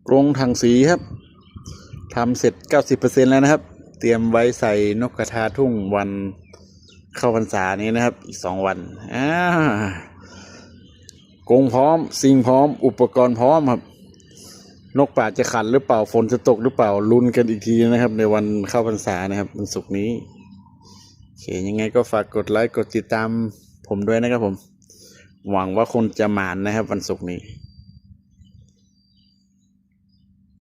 กรงถังสีครับทำเสร็จ 90% แล้วนะครับเตรียมไว้ใส่นกกระทาทุ่งวันเข้าพรรษานี้นะครับอีก2 วันกรงพร้อมสิ่งพร้อมอุปกรณ์พร้อมครับนกป่าจะขันหรือเปล่าฝนจะตกหรือเปล่าลุ้นกันอีกทีนะครับในวันเข้าพรรษานะครับวันศุกร์นี้โอเคยังไงก็ฝากกดไลค์กดติดตามผมด้วยนะครับผมหวังว่าคนจะหมานนะครับวันศุกร์นี้